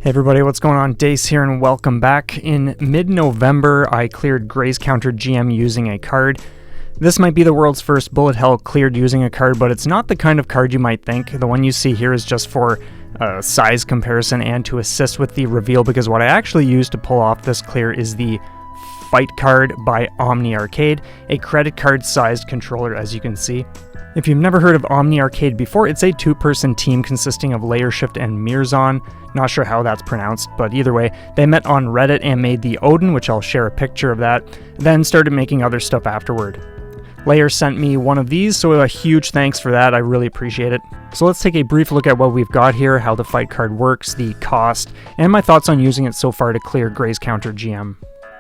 Hey everybody, what's going on? Dace here and welcome back. In mid-November, I cleared Gray's Counter GM using a card. This might be the world's first bullet hell cleared using a card, but it's not the kind of card you might think. The one you see here is just for size comparison and to assist with the reveal, because what I actually used to pull off this clear is the FightCard by OmniArcade, a credit card sized controller, as you can see. If you've never heard of OmniArcade before, it's a two-person team consisting of Layershift and Mirzon. Not sure how that's pronounced, but either way, they met on Reddit and made the Odin, which I'll share a picture of that, then started making other stuff afterward. Layer sent me one of these, so a huge thanks for that, I really appreciate it. So let's take a brief look at what we've got here, how the fight card works, the cost, and my thoughts on using it so far to clear Gray's Counter GM.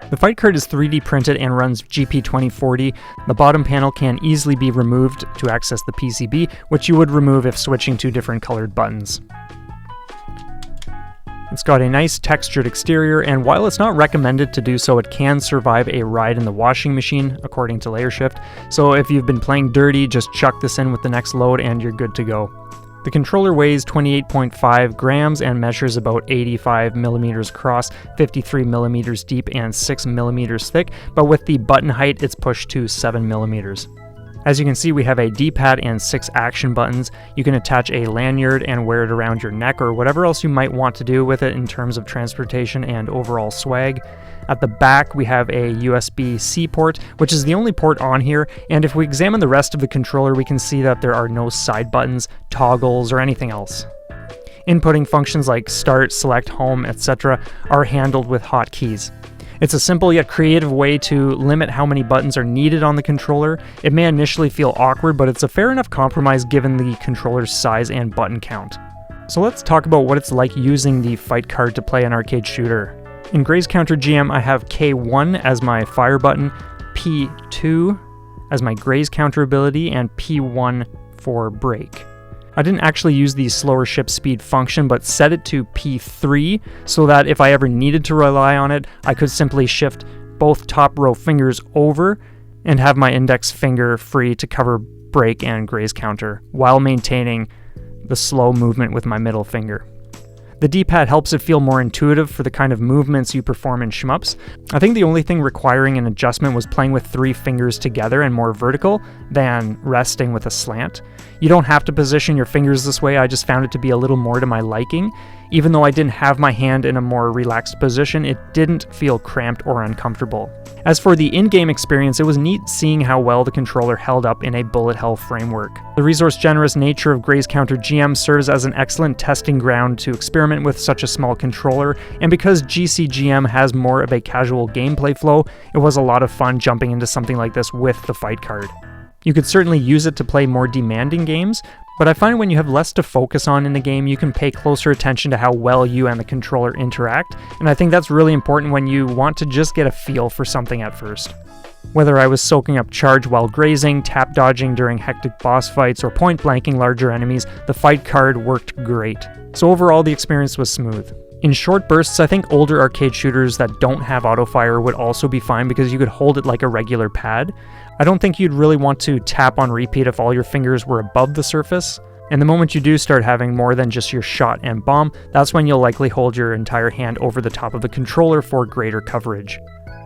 The fight card is 3D printed and runs GP2040. The bottom panel can easily be removed to access the PCB, which you would remove if switching to different colored buttons. It's got a nice textured exterior, and while it's not recommended to do so, it can survive a ride in the washing machine, according to Layershift. So if you've been playing dirty, just chuck this in with the next load and you're good to go. The controller weighs 28.5 grams and measures about 85 millimeters across, 53 millimeters deep, and 6 millimeters thick, but with the button height, it's pushed to 7 millimeters. As you can see, we have a D-pad and 6 action buttons. You can attach a lanyard and wear it around your neck or whatever else you might want to do with it in terms of transportation and overall swag. At the back, we have a USB-C port, which is the only port on here, and if we examine the rest of the controller, we can see that there are no side buttons, toggles, or anything else. Inputting functions like start, select, home, etc. are handled with hotkeys. It's a simple yet creative way to limit how many buttons are needed on the controller. It may initially feel awkward, but it's a fair enough compromise given the controller's size and button count. So let's talk about what it's like using the fight card to play an arcade shooter. In Gray's Counter GM, I have K1 as my fire button, P2 as my Gray's Counter ability, and P1 for brake. I didn't actually use the slower ship speed function, but set it to P3 so that if I ever needed to rely on it, I could simply shift both top row fingers over and have my index finger free to cover brake and Gray's Counter while maintaining the slow movement with my middle finger. The D-pad helps it feel more intuitive for the kind of movements you perform in shmups. I think the only thing requiring an adjustment was playing with 3 fingers together and more vertical than resting with a slant. You don't have to position your fingers this way, I just found it to be a little more to my liking. Even though I didn't have my hand in a more relaxed position, it didn't feel cramped or uncomfortable. As for the in-game experience, it was neat seeing how well the controller held up in a bullet hell framework. The resource-generous nature of Gray's Counter GM serves as an excellent testing ground to experiment with such a small controller, and because GCGM has more of a casual gameplay flow, it was a lot of fun jumping into something like this with the fight card. You could certainly use it to play more demanding games, but I find when you have less to focus on in the game, you can pay closer attention to how well you and the controller interact, and I think that's really important when you want to just get a feel for something at first. Whether I was soaking up charge while grazing, tap dodging during hectic boss fights, or point blanking larger enemies, the fight card worked great. So overall, the experience was smooth. In short bursts, I think older arcade shooters that don't have auto-fire would also be fine because you could hold it like a regular pad. I don't think you'd really want to tap on repeat if all your fingers were above the surface. And the moment you do start having more than just your shot and bomb, that's when you'll likely hold your entire hand over the top of the controller for greater coverage.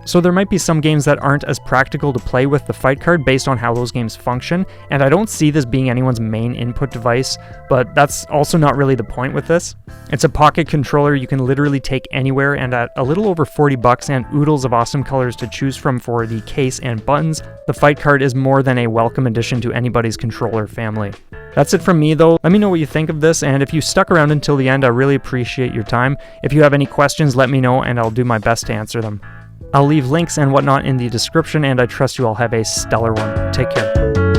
So there might be some games that aren't as practical to play with the fight card based on how those games function, and I don't see this being anyone's main input device, but that's also not really the point with this. It's a pocket controller you can literally take anywhere, and at a little over $40 and oodles of awesome colors to choose from for the case and buttons, the fight card is more than a welcome addition to anybody's controller family. That's it from me though. Let me know what you think of this, and if you stuck around until the end, I really appreciate your time. If you have any questions, let me know and I'll do my best to answer them. I'll leave links and whatnot in the description, and I trust you all have a stellar one. Take care.